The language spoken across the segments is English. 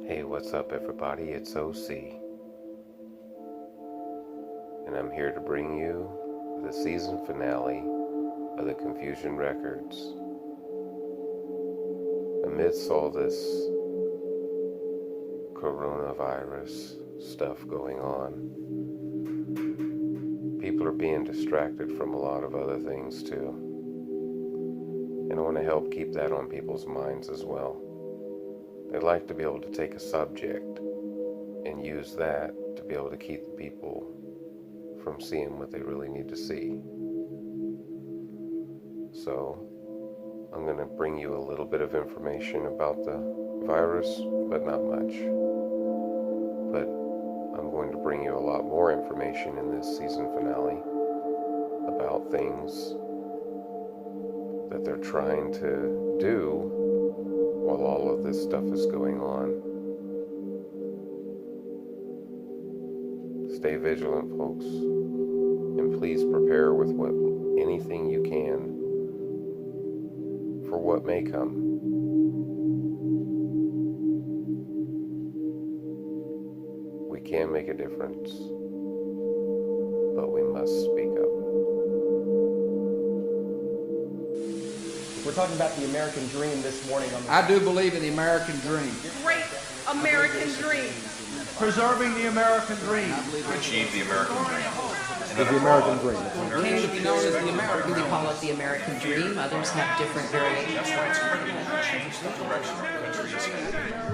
Hey, what's up everybody? It's OC. And I'm here to bring you the season finale of the Confusion Records. Amidst all this coronavirus stuff going on, people are being distracted from a lot of other things too. And I want to help keep that on people's minds as well. They'd like to be able to take a subject and use that to be able to keep the people from seeing what they really need to see. So I'm going to bring you a little bit of information about the virus, but not much. But I'm going to bring you a lot more information in this season finale about things that they're trying to do while all of this stuff is going on. Stay vigilant, folks, and please prepare with anything you can for what may come. We can make a difference, but we must speak up. We're talking about the American dream this morning on the... I do believe in the American dream. Great American dream. Preserving the American dream. Achieve the American dream. The American dream. Came to be known as the American. We call it the American dream. Others have different variations.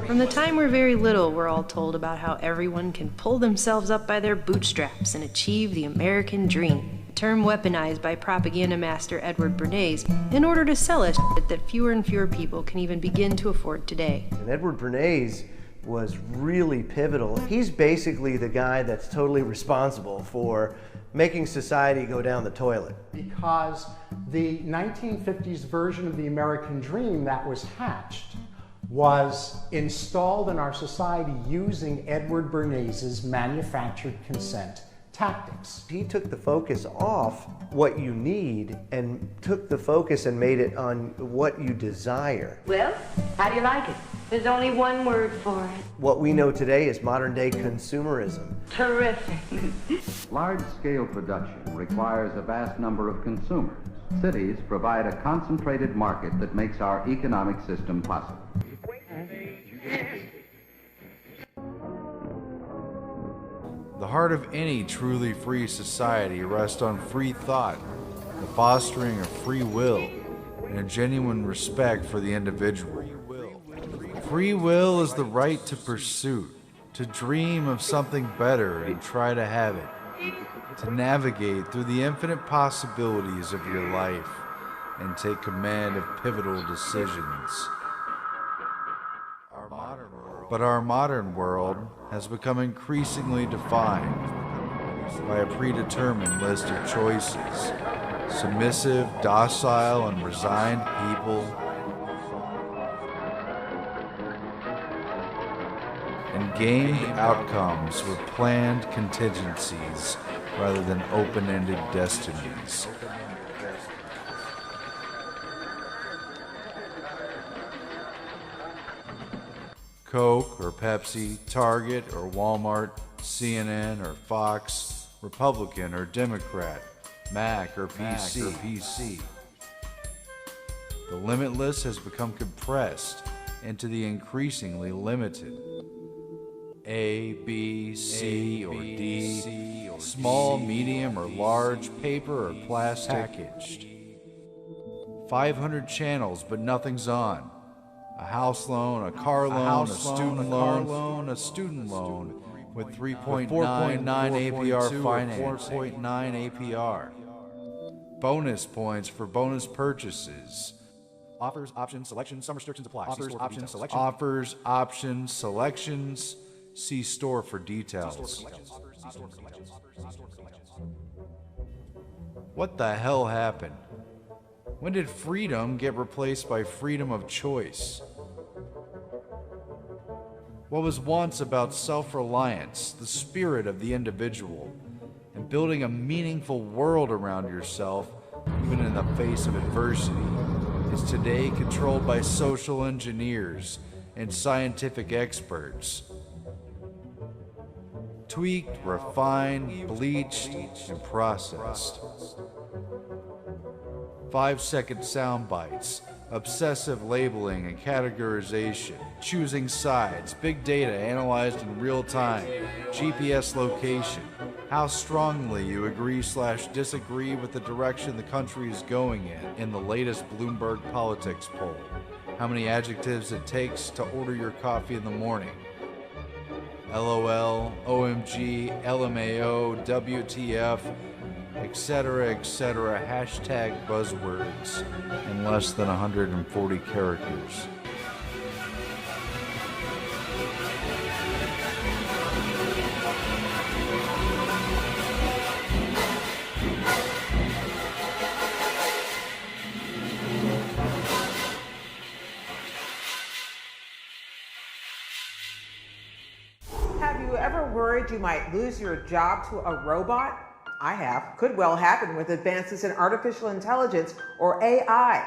From the time we're very little, we're all told about how everyone can pull themselves up by their bootstraps and achieve the American dream. A term weaponized by propaganda master Edward Bernays in order to sell us shit that fewer and fewer people can even begin to afford today. And Edward Bernays was really pivotal. He's basically the guy that's totally responsible for making society go down the toilet. Because the 1950s version of the American dream that was hatched was installed in our society using Edward Bernays' manufactured consent tactics. He took the focus off what you need and took the focus and made it on what you desire. Well, how do you like it? There's only one word for it. What we know today is modern day consumerism. Terrific. Large-scale production requires a vast number of consumers. Cities provide a concentrated market that makes our economic system possible. The heart of any truly free society rests on free thought, the fostering of free will, and a genuine respect for the individual. Free will is the right to pursue, to dream of something better and try to have it, to navigate through the infinite possibilities of your life and take command of pivotal decisions. But our modern world has become increasingly defined by a predetermined list of choices. Submissive, docile, and resigned people, and gained outcomes with planned contingencies rather than open-ended destinies. Coke or Pepsi, Target or Walmart, CNN or Fox, Republican or Democrat, Mac or PC. The limitless has become compressed into the increasingly limited. A, B, C, or D, small, medium, or large, paper or plastic, packaged. 500 channels, but nothing's on. A house loan, a car loan, a student loan, a student loan with 3.9 APR financing, 4.9 APR. Bonus points for bonus purchases. Offers, options, selections, some restrictions apply. Offers, options, selections. See store for details. What the hell happened? When did freedom get replaced by freedom of choice? What was once about self-reliance, the spirit of the individual, and building a meaningful world around yourself, even in the face of adversity, is today controlled by social engineers and scientific experts. Tweaked, refined, bleached, and processed. 5-second sound bites, obsessive labeling and categorization, choosing sides, big data analyzed in real time, GPS location, how strongly you agree/disagree with the direction the country is going in the latest Bloomberg politics poll, how many adjectives it takes to order your coffee in the morning, LOL, OMG, LMAO, WTF, etc., hashtag buzzwords in less than 140 characters. Have you ever worried you might lose your job to a robot? I have. Could well happen with advances in artificial intelligence, or AI.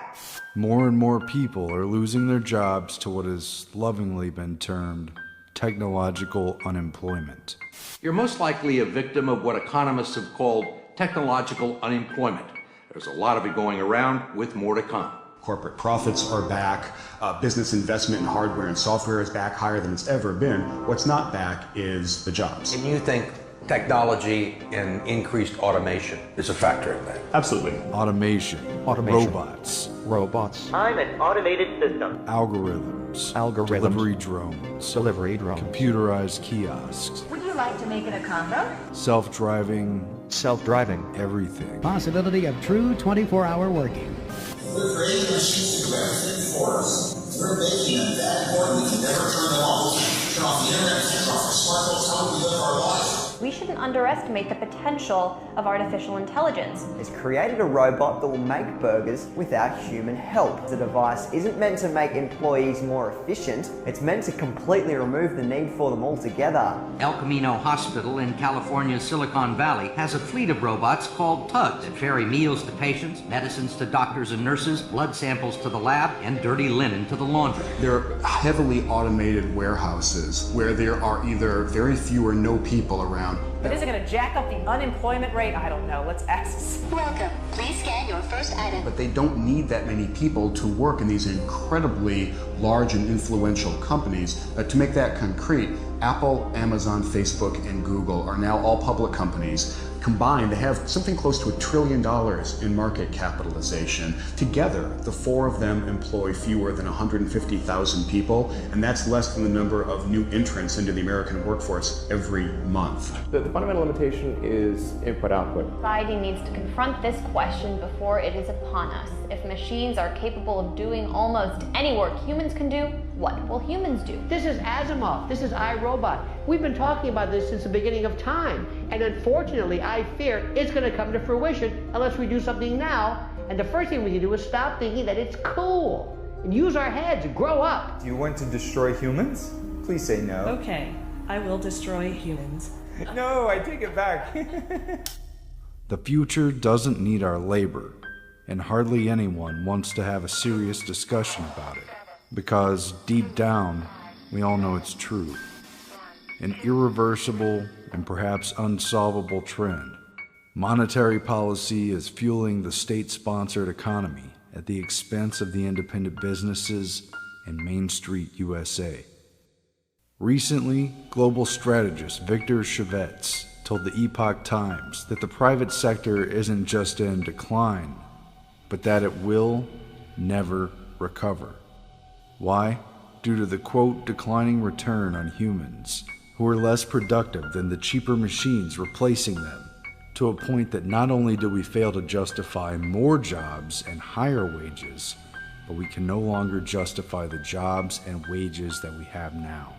More and more people are losing their jobs to what has lovingly been termed technological unemployment. You're most likely a victim of what economists have called technological unemployment. There's a lot of it going around, with more to come. Corporate profits are back, business investment in hardware and software is back higher than it's ever been. What's not back is the jobs. And you think technology and increased automation is a factor in that? Absolutely. Automation. Robots. I'm an automated system. Algorithms. Delivery drones. Computerized kiosks. Would you like to make it a combo? Self-driving. Everything. Possibility of true 24-hour working. We're creating machines to do everything for us. We're making them that important we can never turn them off. We can't turn off the internet, we can't turn off our smartphones. How do we live our lives? We shouldn't underestimate the potential of artificial intelligence. Has created a robot that will make burgers without human help. The device isn't meant to make employees more efficient, it's meant to completely remove the need for them altogether. El Camino Hospital in California's Silicon Valley has a fleet of robots called tugs that ferry meals to patients, medicines to doctors and nurses, blood samples to the lab, and dirty linen to the laundry. They're heavily automated warehouses where there are either very few or no people around. But is it going to jack up the unemployment rate? I don't know. Let's ask. Welcome. Please scan your first item. But they don't need that many people to work in these incredibly large and influential companies. To make that concrete, Apple, Amazon, Facebook, and Google are now all public companies. Combined, they have something close to $1 trillion in market capitalization. Together, the four of them employ fewer than 150,000 people, and that's less than the number of new entrants into the American workforce every month. The fundamental limitation is input-output. Society needs to confront this question before it is upon us. If machines are capable of doing almost any work humans can do, what will humans do? This is Asimov. This is iRobot. We've been talking about this since the beginning of time. And unfortunately, I fear it's going to come to fruition unless we do something now. And the first thing we can do is stop thinking that it's cool and use our heads, grow up. Do you want to destroy humans? Please say no. Okay, I will destroy humans. No, I take it back. The future doesn't need our labor, and hardly anyone wants to have a serious discussion about it, because deep down, we all know it's true. An irreversible and perhaps unsolvable trend. Monetary policy is fueling the state-sponsored economy at the expense of the independent businesses and Main Street USA. Recently, global strategist Victor Chevets told the Epoch Times that the private sector isn't just in decline, but that it will never recover. Why? Due to the, quote, declining return on humans, who are less productive than the cheaper machines replacing them, to a point that not only do we fail to justify more jobs and higher wages, but we can no longer justify the jobs and wages that we have now.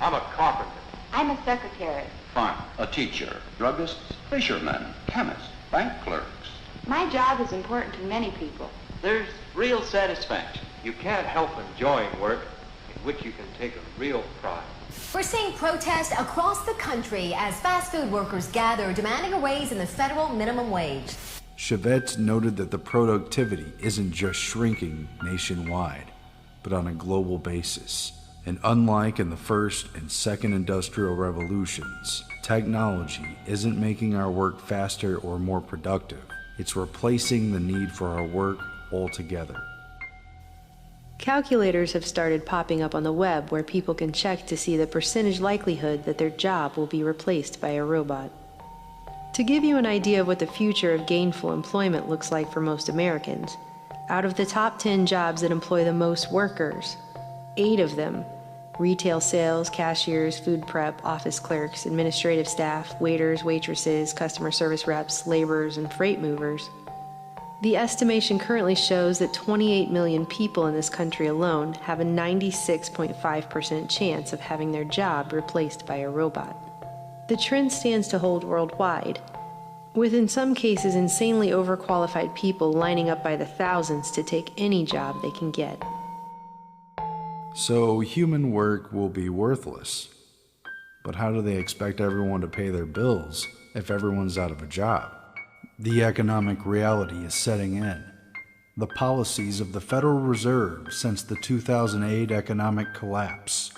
I'm a carpenter. I'm a secretary. Fine. A teacher, druggist, fisherman, chemist, bank clerks. My job is important to many people. There's real satisfaction. You can't help enjoying work in which you can take a real pride. We're seeing protests across the country as fast food workers gather demanding a raise in the federal minimum wage. Chevets noted that the productivity isn't just shrinking nationwide, but on a global basis. And unlike in the first and second industrial revolutions, technology isn't making our work faster or more productive. It's replacing the need for our work altogether. Calculators have started popping up on the web where people can check to see the percentage likelihood that their job will be replaced by a robot. To give you an idea of what the future of gainful employment looks like for most Americans, out of the top 10 jobs that employ the most workers, 8 of them, retail sales, cashiers, food prep, office clerks, administrative staff, waiters, waitresses, customer service reps, laborers, and freight movers. The estimation currently shows that 28 million people in this country alone have a 96.5% chance of having their job replaced by a robot. The trend stands to hold worldwide, with in some cases insanely overqualified people lining up by the thousands to take any job they can get. So human work will be worthless. But how do they expect everyone to pay their bills if everyone's out of a job? The economic reality is setting in. The policies of the Federal Reserve since the 2008 economic collapse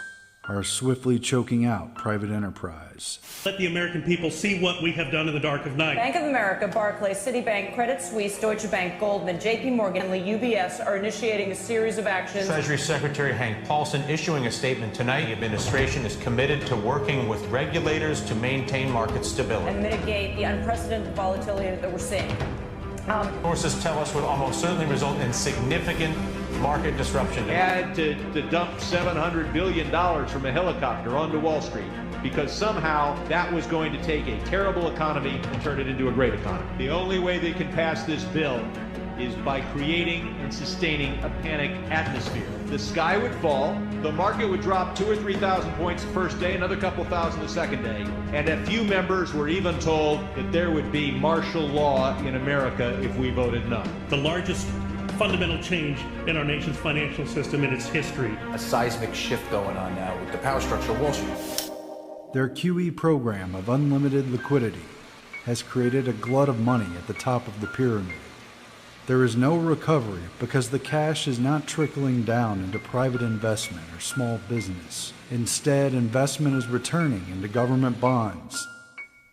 are swiftly choking out private enterprise. Let the American people see what we have done in the dark of night. Bank of America, Barclays, Citibank, Credit Suisse, Deutsche Bank, Goldman, J.P. Morgan, and the UBS are initiating a series of actions. Treasury Secretary Hank Paulson issuing a statement tonight. The administration is committed to working with regulators to maintain market stability and mitigate the unprecedented volatility that we're seeing. Sources tell us would almost certainly result in significant market disruption. Had to dump $700 billion from a helicopter onto Wall Street because somehow that was going to take a terrible economy and turn it into a great economy. The only way they can pass this bill is by creating and sustaining a panic atmosphere. The sky would fall, the market would drop 2,000 or 3,000 points the first day, another couple thousand the second day, and a few members were even told that there would be martial law in America if we voted no. The largest fundamental change in our nation's financial system in its history. A seismic shift going on now with the power structure of Wall Street. Their QE program of unlimited liquidity has created a glut of money at the top of the pyramid. There is no recovery because the cash is not trickling down into private investment or small business. Instead, investment is returning into government bonds.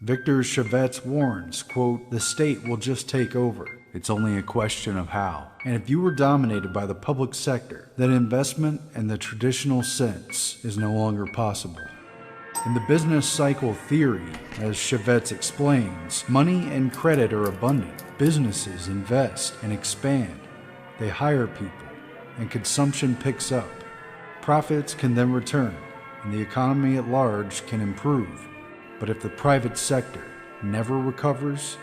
Victor Chavez warns, quote, "The state will just take over. It's only a question of how." And if you were dominated by the public sector, then investment in the traditional sense is no longer possible. In the business cycle theory, as Chavez explains, money and credit are abundant. Businesses invest and expand. They hire people, and consumption picks up. Profits can then return, and the economy at large can improve. But if the private sector never recovers,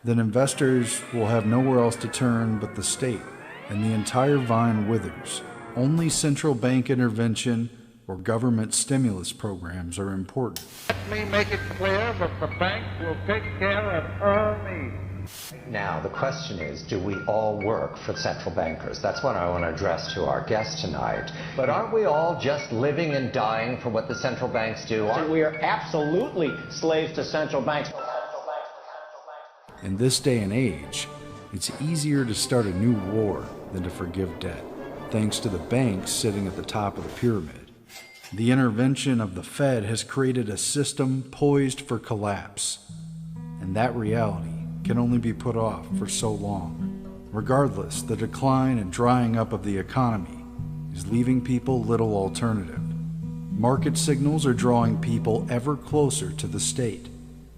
then investors will have nowhere else to turn but the state, and the entire vine withers. Only central bank intervention or government stimulus programs are important. Let me make it clear that the bank will take care of our needs. Now, the question is, do we all work for central bankers? That's what I want to address to our guest tonight. But aren't we all just living and dying for what the central banks do? We are absolutely slaves to central banks. In this day and age, it's easier to start a new war than to forgive debt, thanks to the banks sitting at the top of the pyramid. The intervention of the Fed has created a system poised for collapse, and that reality can only be put off for so long. Regardless, the decline and drying up of the economy is leaving people little alternative. Market signals are drawing people ever closer to the state.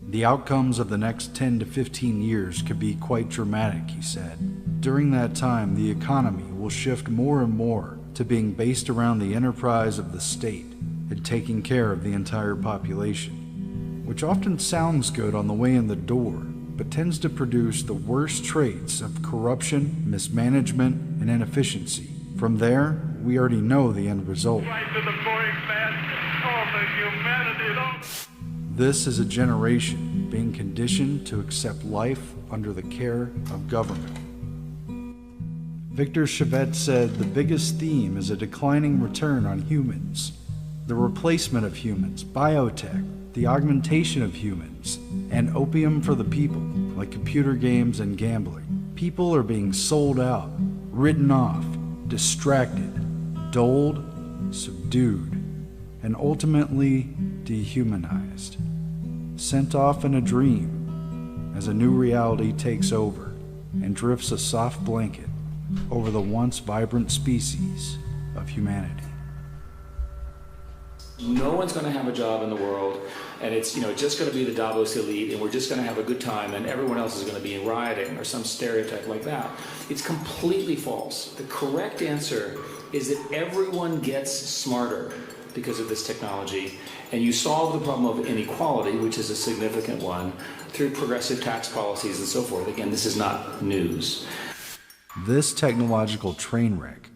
The outcomes of the next 10 to 15 years could be quite dramatic, he said. During that time, the economy will shift more and more to being based around the enterprise of the state and taking care of the entire population, which often sounds good on the way in the door, but tends to produce the worst traits of corruption, mismanagement, and inefficiency. From there, we already know the end result. Right to the boring man, all the humanity. This is a generation being conditioned to accept life under the care of government. Victor Chavez said the biggest theme is a declining return on humans, the replacement of humans, biotech, the augmentation of humans, and opium for the people, like computer games and gambling. People are being sold out, written off, distracted, dulled, subdued. and ultimately dehumanized, sent off in a dream as a new reality takes over and drifts a soft blanket over the once vibrant species of humanity. No one's going to have a job in the world, and it's just going to be the Davos elite, and we're just going to have a good time, and everyone else is going to be rioting or some stereotype like that. It's completely false. The correct answer is that everyone gets smarter because of this technology, and you solve the problem of inequality, which is a significant one, through progressive tax policies and so forth. Again, this is not news. This technological train wreck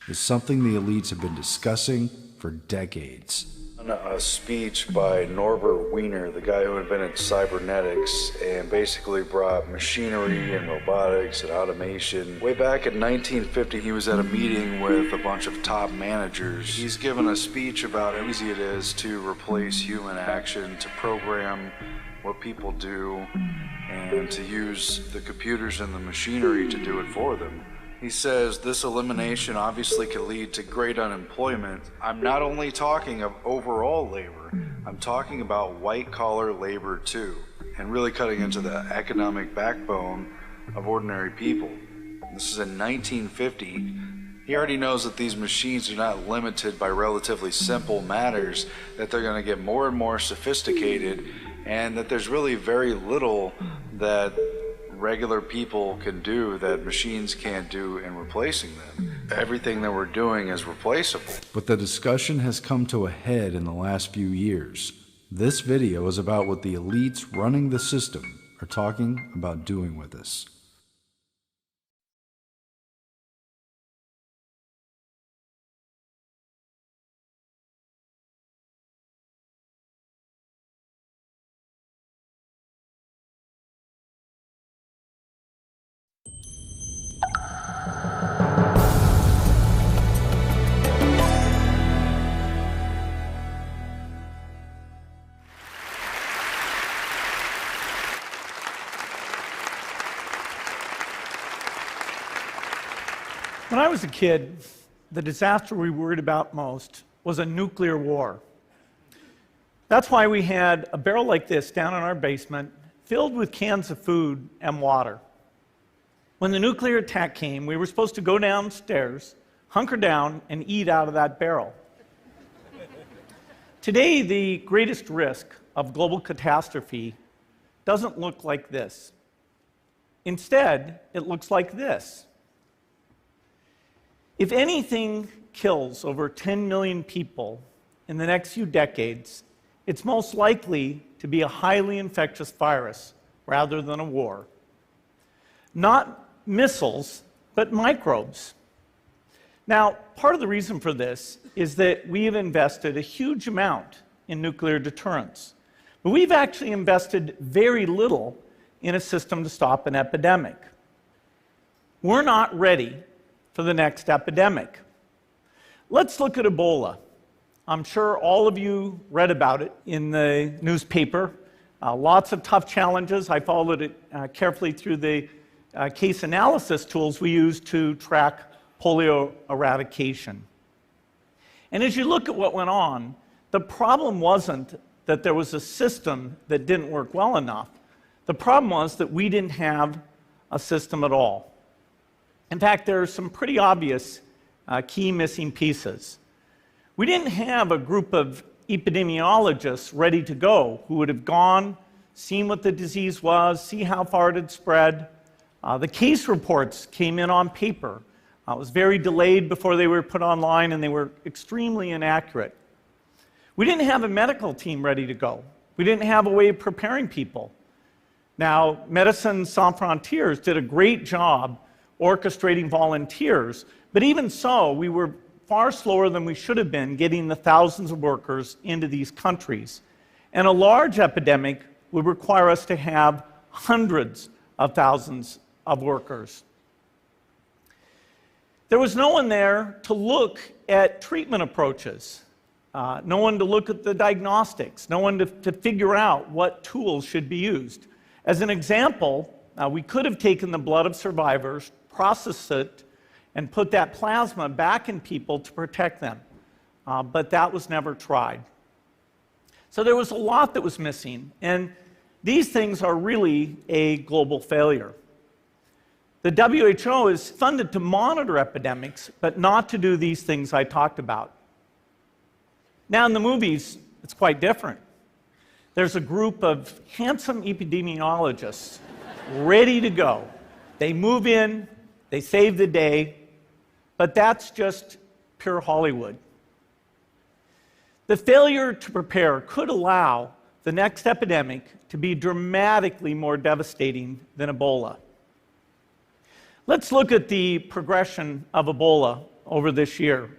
is something the elites have been discussing for decades. A speech by Norbert Wiener, the guy who invented cybernetics and basically brought machinery and robotics and automation. Way back in 1950, he was at a meeting with a bunch of top managers. He's given a speech about how easy it is to replace human action, to program what people do, and to use the computers and the machinery to do it for them. He says this elimination obviously could lead to great unemployment. I'm not only talking of overall labor, I'm talking about white-collar labor too, and really cutting into the economic backbone of ordinary people. This is in 1950. He already knows that these machines are not limited by relatively simple matters, that they're going to get more and more sophisticated, and that there's really very little that regular people can do that machines can't do in replacing them. Everything that we're doing is replaceable. But the discussion has come to a head in the last few years. This video is about what the elites running the system are talking about doing with us. When I was a kid, the disaster we worried about most was a nuclear war. That's why we had a barrel like this down in our basement, filled with cans of food and water. When the nuclear attack came, we were supposed to go downstairs, hunker down, and eat out of that barrel. Today, the greatest risk of global catastrophe doesn't look like this. Instead, it looks like this. If anything kills over 10 million people in the next few decades, it's most likely to be a highly infectious virus rather than a war. Not missiles, but microbes. Now, part of the reason for this is that we have invested a huge amount in nuclear deterrence, but we've actually invested very little in a system to stop an epidemic. We're not ready for the next epidemic. Let's look at Ebola. I'm sure all of you read about it in the newspaper. Lots of tough challenges. I followed it carefully through the case analysis tools we use to track polio eradication. And as you look at what went on, the problem wasn't that there was a system that didn't work well enough. The problem was that we didn't have a system at all. In fact, there are some pretty obvious key missing pieces. We didn't have a group of epidemiologists ready to go who would have gone, seen what the disease was, see how far it had spread. The case reports came in on paper. It was very delayed before they were put online, and they were extremely inaccurate. We didn't have a medical team ready to go. We didn't have a way of preparing people. Now, Médecins Sans Frontières did a great job orchestrating volunteers, but even so, we were far slower than we should have been getting the thousands of workers into these countries. And a large epidemic would require us to have hundreds of thousands of workers. There was no one there to look at treatment approaches, no one to look at the diagnostics, no one to figure out what tools should be used. As an example, we could have taken the blood of survivors, processed it, and put that plasma back in people to protect them. but that was never tried. So there was a lot that was missing, and these things are really a global failure. The WHO is funded to monitor epidemics, but not to do these things I talked about. Now in the movies, it's quite different. There's a group of handsome epidemiologists ready to go. They move in, they save the day, but that's just pure Hollywood. The failure to prepare could allow the next epidemic to be dramatically more devastating than Ebola. Let's look at the progression of Ebola over this year.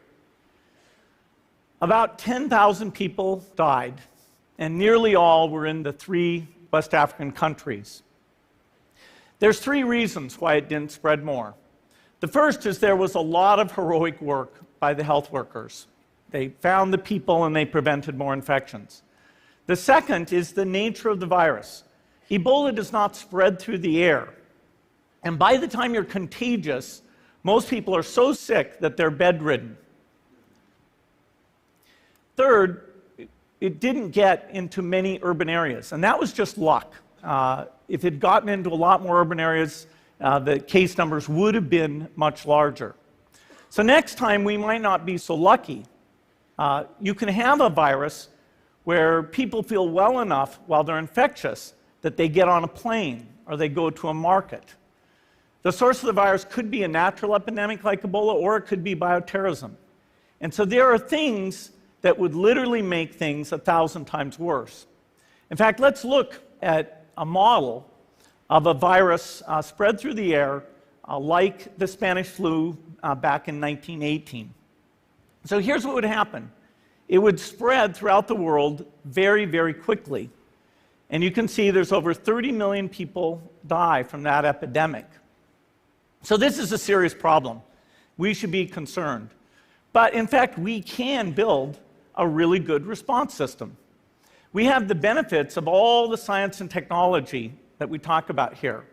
About 10,000 people died, and nearly all were in the 3 West African countries. There's 3 reasons why it didn't spread more. The first is there was a lot of heroic work by the health workers. They found the people and they prevented more infections. The second is the nature of the virus. Ebola does not spread through the air. And by the time you're contagious, most people are so sick that they're bedridden. Third, it didn't get into many urban areas, and that was just luck. If it had gotten into a lot more urban areas, the case numbers would have been much larger. So next time, we might not be so lucky. You can have a virus where people feel well enough while they're infectious that they get on a plane or they go to a market. The source of the virus could be a natural epidemic like Ebola, or it could be bioterrorism. And so there are things that would literally make things 1,000 times worse. In fact, let's look at a model of a virus spread through the air like the Spanish flu back in 1918. So here's what would happen. It would spread throughout the world very, very quickly. And you can see there's over 30 million people die from that epidemic. So this is a serious problem. We should be concerned. But in fact, we can build a really good response system. We have the benefits of all the science and technology that we talk about here.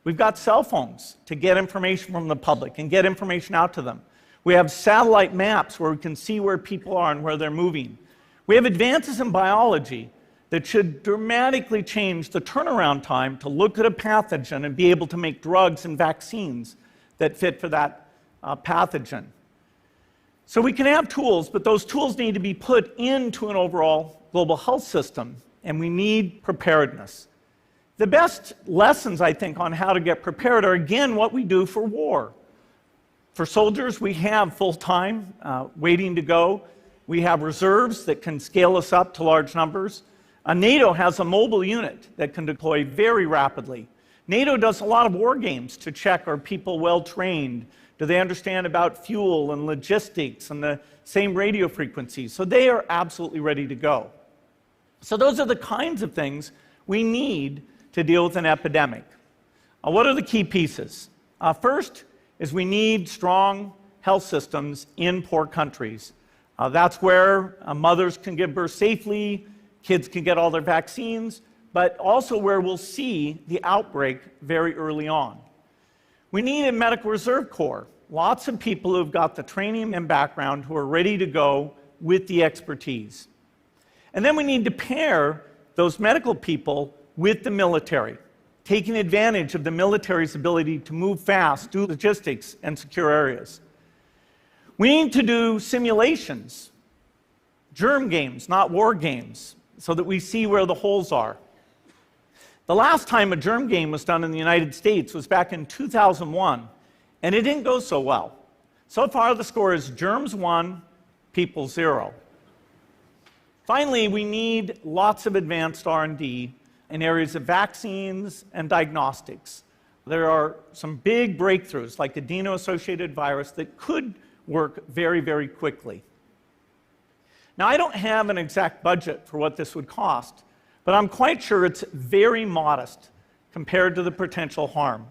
We've got cell phones to get information from the public and get information out to them. We have satellite maps where we can see where people are and where they're moving. We have advances in biology that should dramatically change the turnaround time to look at a pathogen and be able to make drugs and vaccines that fit for that pathogen. So we can have tools, but those tools need to be put into an overall global health system, and we need preparedness. The best lessons, I think, on how to get prepared are, again, what we do for war. For soldiers, we have full-time waiting to go. We have reserves that can scale us up to large numbers. NATO has a mobile unit that can deploy very rapidly. NATO does a lot of war games to check, are people well trained? Do they understand about fuel and logistics and the same radio frequencies? So they are absolutely ready to go. So those are the kinds of things we need to deal with an epidemic. What are the key pieces? First is we need strong health systems in poor countries. That's where mothers can give birth safely, kids can get all their vaccines, but also where we'll see the outbreak very early on. We need a medical reserve corps, lots of people who've got the training and background who are ready to go with the expertise. And then we need to pair those medical people with the military, taking advantage of the military's ability to move fast, do logistics, and secure areas. We need to do simulations, germ games, not war games, so that we see where the holes are. The last time a germ game was done in the United States was back in 2001, and it didn't go so well. So far, the score is germs 1, people 0. Finally, we need lots of advanced R&D in areas of vaccines and diagnostics. There are some big breakthroughs, like adeno-associated virus, that could work very, very quickly. Now, I don't have an exact budget for what this would cost, but I'm quite sure it's very modest compared to the potential harm.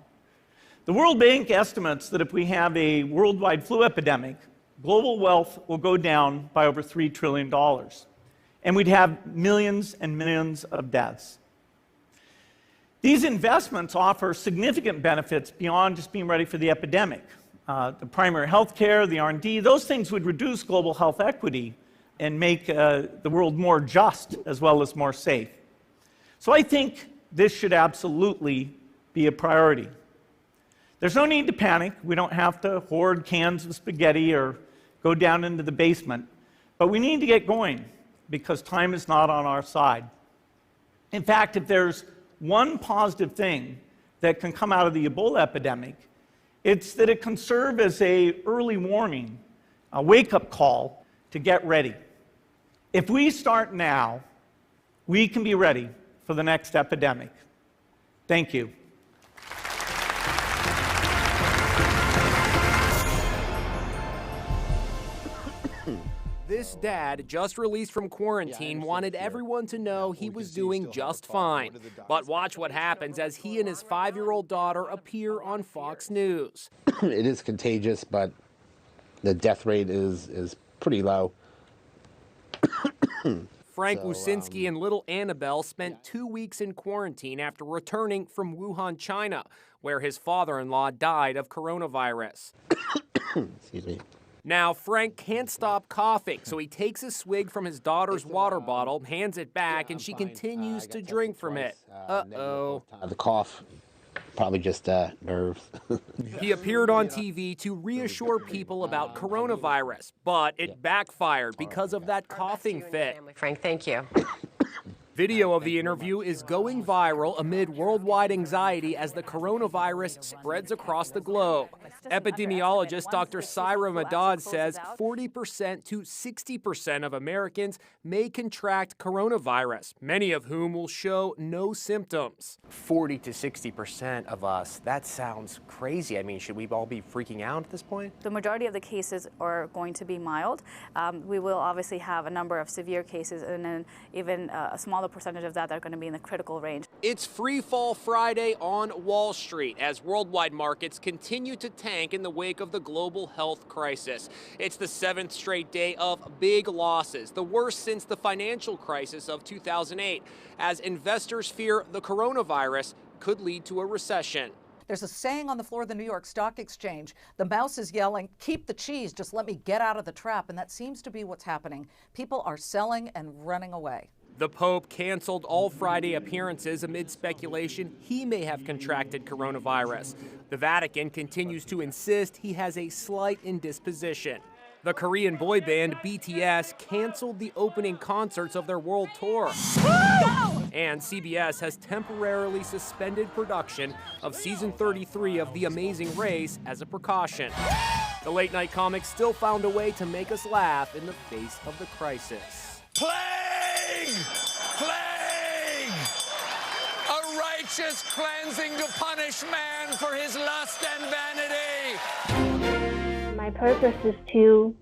The World Bank estimates that if we have a worldwide flu epidemic, global wealth will go down by over $3 trillion, and we'd have millions and millions of deaths. These investments offer significant benefits beyond just being ready for the epidemic. The primary health care, the R&D, those things would reduce global health equity, and make the world more just as well as more safe. So I think this should absolutely be a priority. There's no need to panic. We don't have to hoard cans of spaghetti or go down into the basement. But we need to get going because time is not on our side. In fact, if there's one positive thing that can come out of the Ebola epidemic, it's that it can serve as an early warning, a wake-up call to get ready. If we start now, we can be ready for the next epidemic. Thank you. This dad, just released from quarantine, wanted everyone to know he was doing just fine. But watch what happens as he and his 5-year-old daughter appear on Fox News. It is contagious, but the death rate is pretty low. Frank Wusinski and little Annabelle spent 2 weeks in quarantine after returning from Wuhan, China, where his father-in-law died of coronavirus. Excuse me. Now, Frank can't stop coughing, so he takes a swig from his daughter's water bottle, hands it back, and she continues to drink from it. Uh-oh. The cough, probably just nerves. He appeared on TV to reassure people about coronavirus, but it backfired because of that coughing fit. Frank, thank you. Video of the interview is going viral amid worldwide anxiety as the coronavirus spreads across the globe. Epidemiologist Dr. Saira Madad says 40% to 60% of Americans may contract coronavirus, many of whom will show no symptoms. 40 to 60% of us, that sounds crazy. I mean, should we all be freaking out at this point? The majority of the cases are going to be mild. We will obviously have a number of severe cases and then even a smaller percentage of that are going to be in the critical range. It's Free Fall Friday on Wall Street as worldwide markets continue to tank in the wake of the global health crisis. It's the 7th straight day of big losses, the worst since the financial crisis of 2008, as investors fear the coronavirus could lead to a recession. There's a saying on the floor of the New York Stock Exchange. The mouse is yelling, "Keep the cheese, just let me get out of the trap." And that seems to be what's happening. People are selling and running away. The Pope canceled all Friday appearances amid speculation he may have contracted coronavirus. The Vatican continues to insist he has a slight indisposition. The Korean boy band BTS canceled the opening concerts of their world tour. And CBS has temporarily suspended production of season 33 of The Amazing Race as a precaution. The late-night comics still found a way to make us laugh in the face of the crisis. Plague! Plague! A righteous cleansing to punish man for his lust and vanity. My purpose is to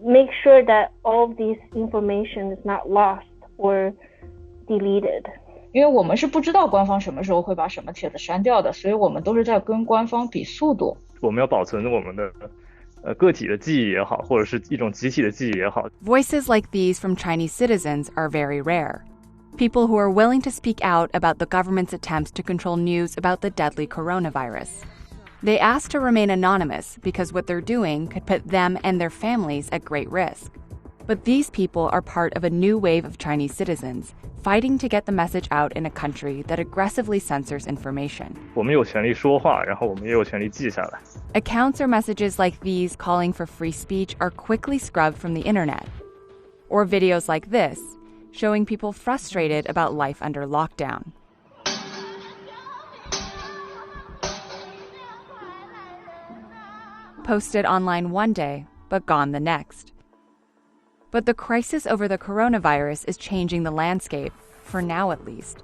make sure that all of this information is not lost or deleted. 因为我们是不知道官方什么时候会把什么帖子删掉的，所以我们都是在跟官方比速度。我们要保存我们的个体的记忆也好，或者是一种集体的记忆也好。 Voices like these from Chinese citizens are very rare. People who are willing to speak out about the government's attempts to control news about the deadly coronavirus. They ask to remain anonymous because what they're doing could put them and their families at great risk. But these people are part of a new wave of Chinese citizens fighting to get the message out in a country that aggressively censors information. 我们有权利说话，然后我们也有权利记下来。 Accounts or messages like these calling for free speech are quickly scrubbed from the internet. Or videos like this, showing people frustrated about life under lockdown. Posted online one day, but gone the next. But the crisis over the coronavirus is changing the landscape, for now at least.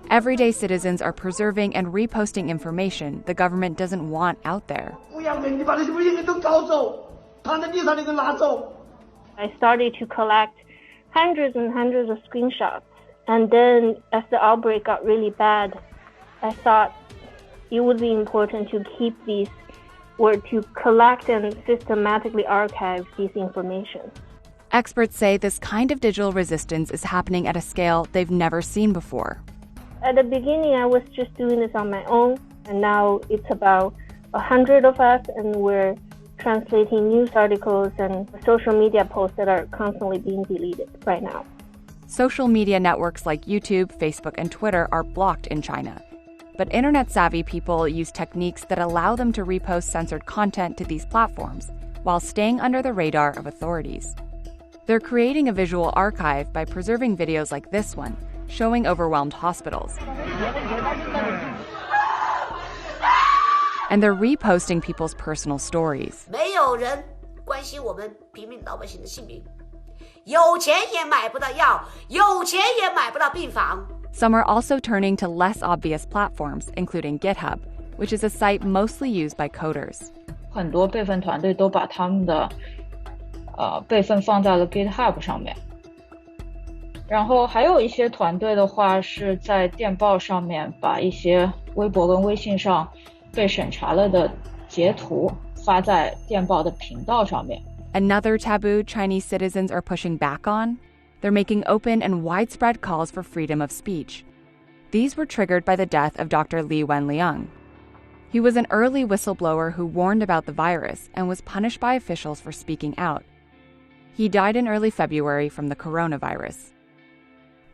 Everyday citizens are preserving and reposting information the government doesn't want out there. I started to collect hundreds and hundreds of screenshots. And then as the outbreak got really bad, I thought it would be important to keep these or to collect and systematically archive this information. Experts say this kind of digital resistance is happening at a scale they've never seen before. At the beginning, I was just doing this on my own, and now it's about 100 of us, and we're translating news articles and social media posts that are constantly being deleted right now. Social media networks like YouTube, Facebook, and Twitter are blocked in China. But internet-savvy people use techniques that allow them to repost censored content to these platforms while staying under the radar of authorities. They're creating a visual archive by preserving videos like this one, showing overwhelmed hospitals. And they're reposting people's personal stories. 没有人关心我们平民老百姓的性命，有钱也买不到药，有钱也买不到病房。 Some are also turning to less obvious platforms, including GitHub, which is a site mostly used by coders. 很多备份团队都把他们的备份放在了 GitHub 上面。然后还有一些团队的话是在电报上面把一些微博跟微信上被审查了的截图发在电报的频道上面。 Another taboo Chinese citizens are pushing back on? They're making open and widespread calls for freedom of speech. These were triggered by the death of Dr. Li Wenliang. He was an early whistleblower who warned about the virus and was punished by officials for speaking out. He died in early February from the coronavirus.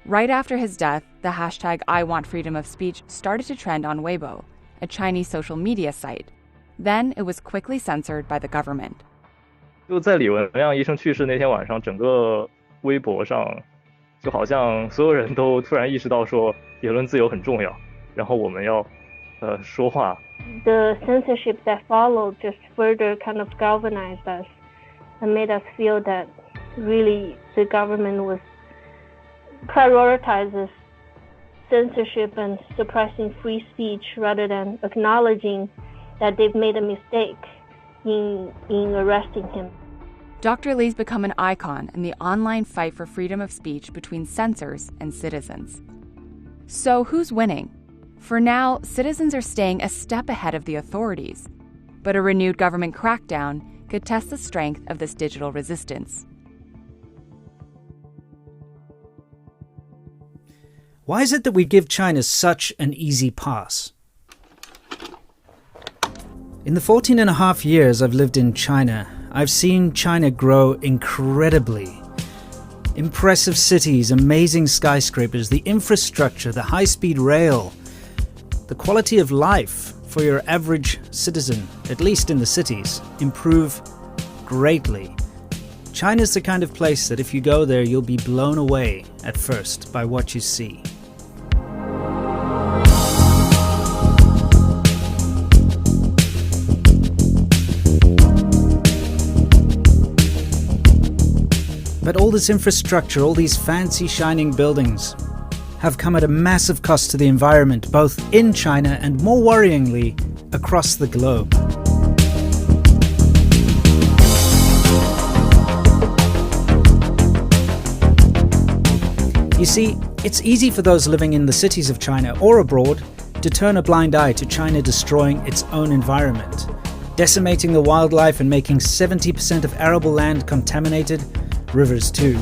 Right after his death, the hashtag I Want Freedom of Speech started to trend on Weibo, a Chinese social media site. Then it was quickly censored by the government. 就在李文亮医生去世那天晚上，整个微博上就好像所有人都突然意识到说言论自由很重要，然后我们要说话。 The censorship that followed just further kind of galvanized us and made us feel that really the government was prioritizes censorship and suppressing free speech rather than acknowledging that they've made a mistake in arresting him. Dr. Li's become an icon in the online fight for freedom of speech between censors and citizens. So who's winning? For now, citizens are staying a step ahead of the authorities. But a renewed government crackdown could test the strength of this digital resistance. Why is it that we give China such an easy pass? In the 14.5 years I've lived in China, I've seen China grow incredibly. Impressive cities, amazing skyscrapers, the infrastructure, the high-speed rail, the quality of life for your average citizen, at least in the cities, improve greatly. China's the kind of place that if you go there, you'll be blown away at first by what you see. But all this infrastructure, all these fancy shining buildings have come at a massive cost to the environment, both in China and, more worryingly, across the globe. You see, it's easy for those living in the cities of China or abroad to turn a blind eye to China destroying its own environment, decimating the wildlife and making 70% of arable land contaminated, rivers too.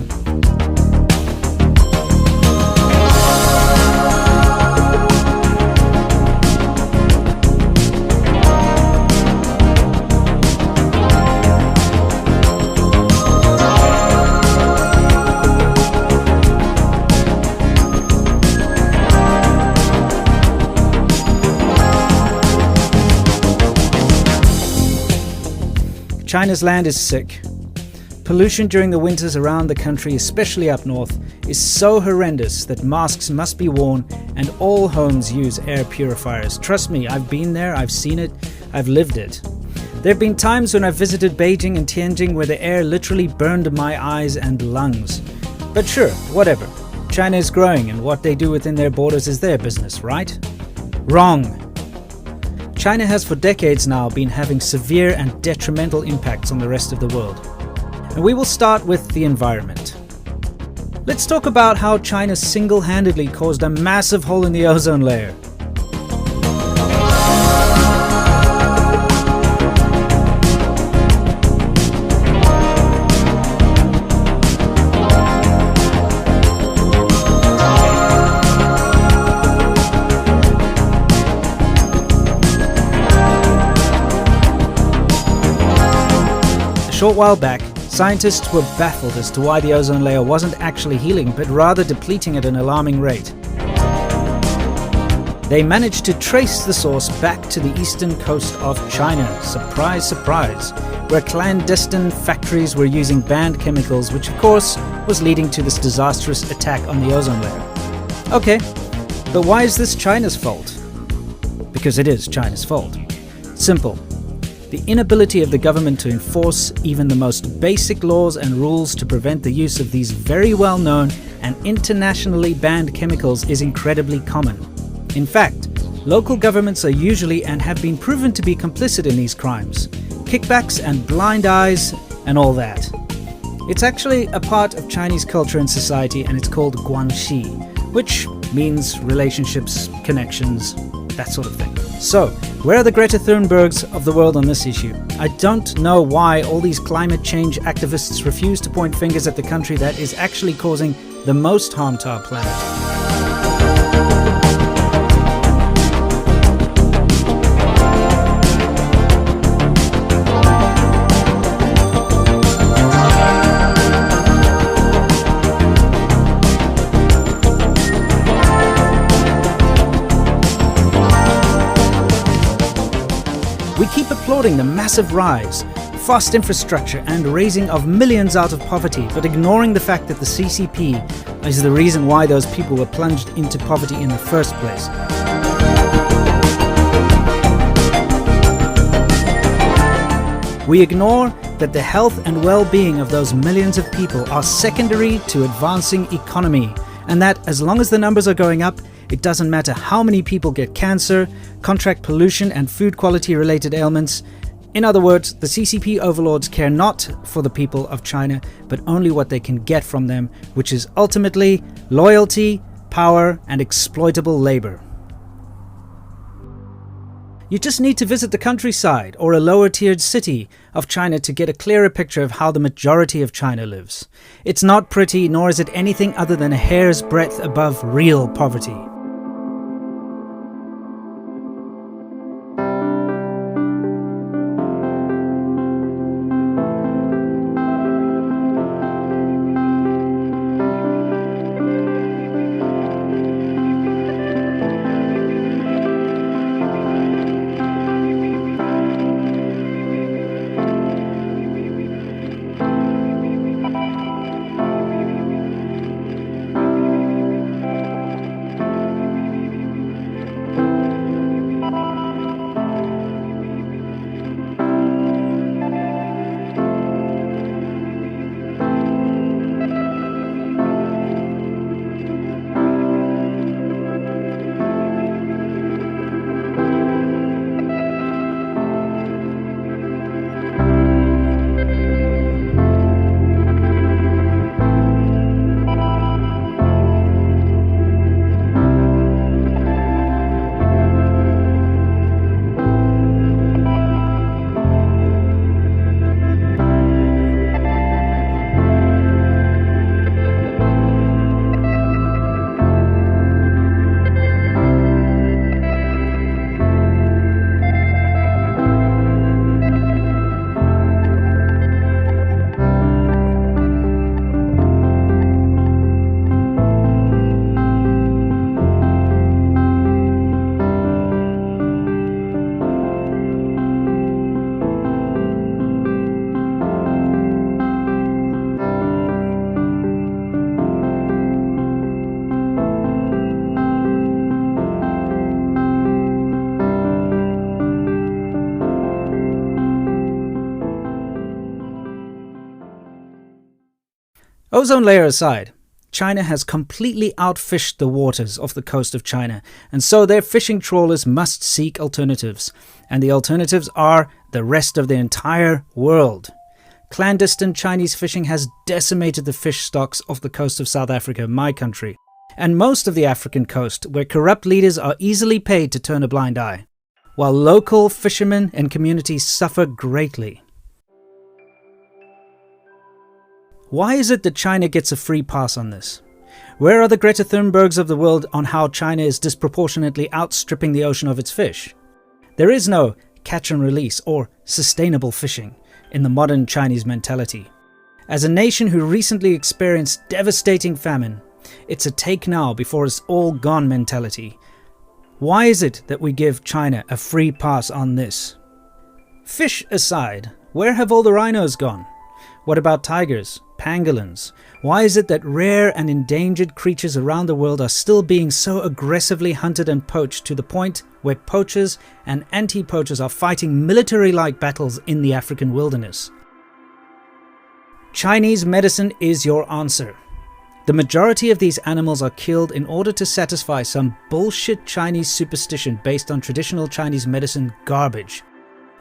China's land is sick. Pollution during the winters around the country, especially up north, is so horrendous that masks must be worn and all homes use air purifiers. Trust me, I've been there, I've seen it, I've lived it. There have been times when I've visited Beijing and Tianjin where the air literally burned my eyes and lungs. But sure, whatever. China is growing and what they do within their borders is their business, right? Wrong. China has for decades now been having severe and detrimental impacts on the rest of the world. And we will start with the environment. Let's talk about how China single-handedly caused a massive hole in the ozone layer. short while back, scientists were baffled as to why the ozone layer wasn't actually healing, but rather depleting at an alarming rate. They managed to trace the source back to the eastern coast of China, surprise, surprise, where clandestine factories were using banned chemicals, which of course was leading to this disastrous attack on the ozone layer. Okay, but why is this China's fault? Because it is China's fault. Simple. The inability of the government to enforce even the most basic laws and rules to prevent the use of these very well-known and internationally banned chemicals is incredibly common. In fact, local governments are usually and have been proven to be complicit in these crimes. Kickbacks and blind eyes and all that. It's actually a part of Chinese culture and society, and it's called guanxi, which means relationships, connections, that sort of thing. So, where are the Greta Thunbergs of the world on this issue? I don't know why all these climate change activists refuse to point fingers at the country that is actually causing the most harm to our planet. We keep applauding the massive rise, fast infrastructure and raising of millions out of poverty, but ignoring the fact that the CCP is the reason why those people were plunged into poverty in the first place. We ignore that the health and well-being of those millions of people are secondary to advancing economy, and that as long as the numbers are going up, it doesn't matter how many people get cancer, contract pollution and food quality related ailments. In other words, the CCP overlords care not for the people of China, but only what they can get from them, which is ultimately loyalty, power, and exploitable labor. You just need to visit the countryside or a lower-tiered city of China to get a clearer picture of how the majority of China lives. It's not pretty, nor is it anything other than a hair's breadth above real poverty. Ozone layer aside, China has completely outfished the waters off the coast of China, and so their fishing trawlers must seek alternatives. And the alternatives are the rest of the entire world. Clandestine Chinese fishing has decimated the fish stocks off the coast of South Africa, my country, and most of the African coast, where corrupt leaders are easily paid to turn a blind eye, while local fishermen and communities suffer greatly. Why is it that China gets a free pass on this? Where are the Greta Thunbergs of the world on how China is disproportionately outstripping the ocean of its fish? There is no catch and release or sustainable fishing. in the modern Chinese mentality. As a nation who recently experienced devastating famine, it's a take now before it's all gone mentality. Why is it that we give China a free pass on this? Fish aside, where have all the rhinos gone? What about tigers, pangolins? Why is it that rare and endangered creatures around the world are still being so aggressively hunted and poached to the point where poachers and anti-poachers are fighting military-like battles in the African wilderness? Chinese medicine is your answer. The majority of these animals are killed in order to satisfy some bullshit Chinese superstition based on traditional Chinese medicine garbage.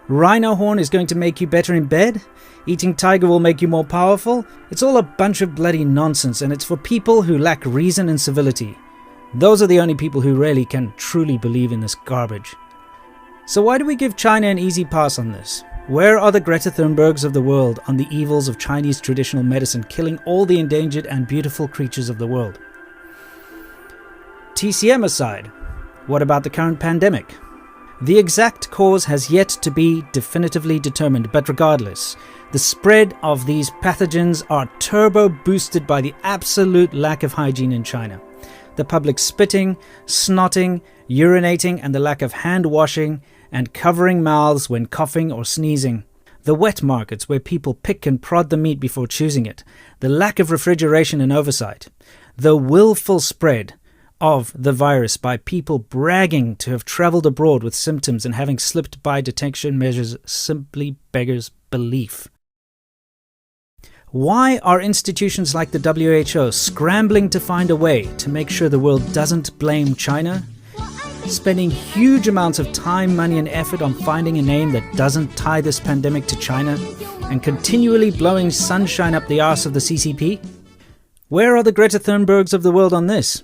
Rhino horn is going to make you better in bed? Eating tiger will make you more powerful? It's all a bunch of bloody nonsense, and it's for people who lack reason and civility. Those are the only people who really can truly believe in this garbage. So why do we give China an easy pass on this? Where are the Greta Thunbergs of the world on the evils of Chinese traditional medicine killing all the endangered and beautiful creatures of the world? TCM aside, what about the current pandemic? The exact cause has yet to be definitively determined, but regardless, the spread of these pathogens are turbo boosted by the absolute lack of hygiene in China. The public spitting, snotting, urinating, and the lack of hand washing and covering mouths when coughing or sneezing. The wet markets where people pick and prod the meat before choosing it. The lack of refrigeration and oversight. The willful spread of the virus by people bragging to have traveled abroad with symptoms and having slipped by detection measures simply beggars belief. Why are institutions like the WHO scrambling to find a way to make sure the world doesn't blame China? Spending huge amounts of time, money and effort on finding a name that doesn't tie this pandemic to China, and continually blowing sunshine up the arse of the CCP? Where are the Greta Thunbergs of the world on this?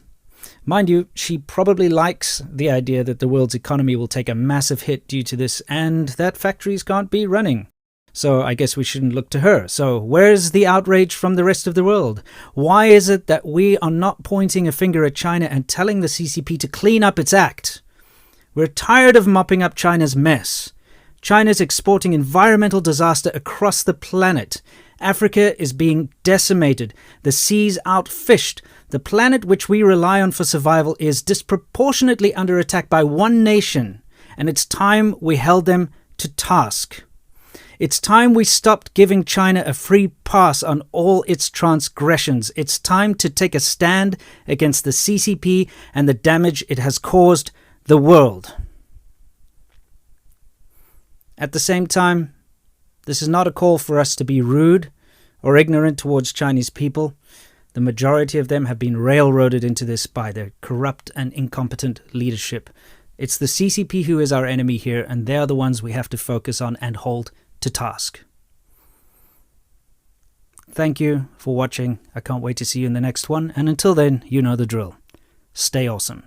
Mind you, she probably likes the idea that the world's economy will take a massive hit due to this and that factories can't be running. So I guess we shouldn't look to her. So where's the outrage from the rest of the world? Why is it that we are not pointing a finger at China and telling the CCP to clean up its act? We're tired of mopping up China's mess. China's exporting environmental disaster across the planet. Africa is being decimated. The seas outfished. The planet which we rely on for survival is disproportionately under attack by one nation, and it's time we held them to task. It's time we stopped giving China a free pass on all its transgressions. It's time to take a stand against the CCP and the damage it has caused the world. At the same time, this is not a call for us to be rude or ignorant towards Chinese people. The majority of them have been railroaded into this by their corrupt and incompetent leadership. It's the CCP who is our enemy here, and they're the ones we have to focus on and hold to task. Thank you for watching. I can't wait to see you in the next one, and until then, you know the drill. Stay awesome.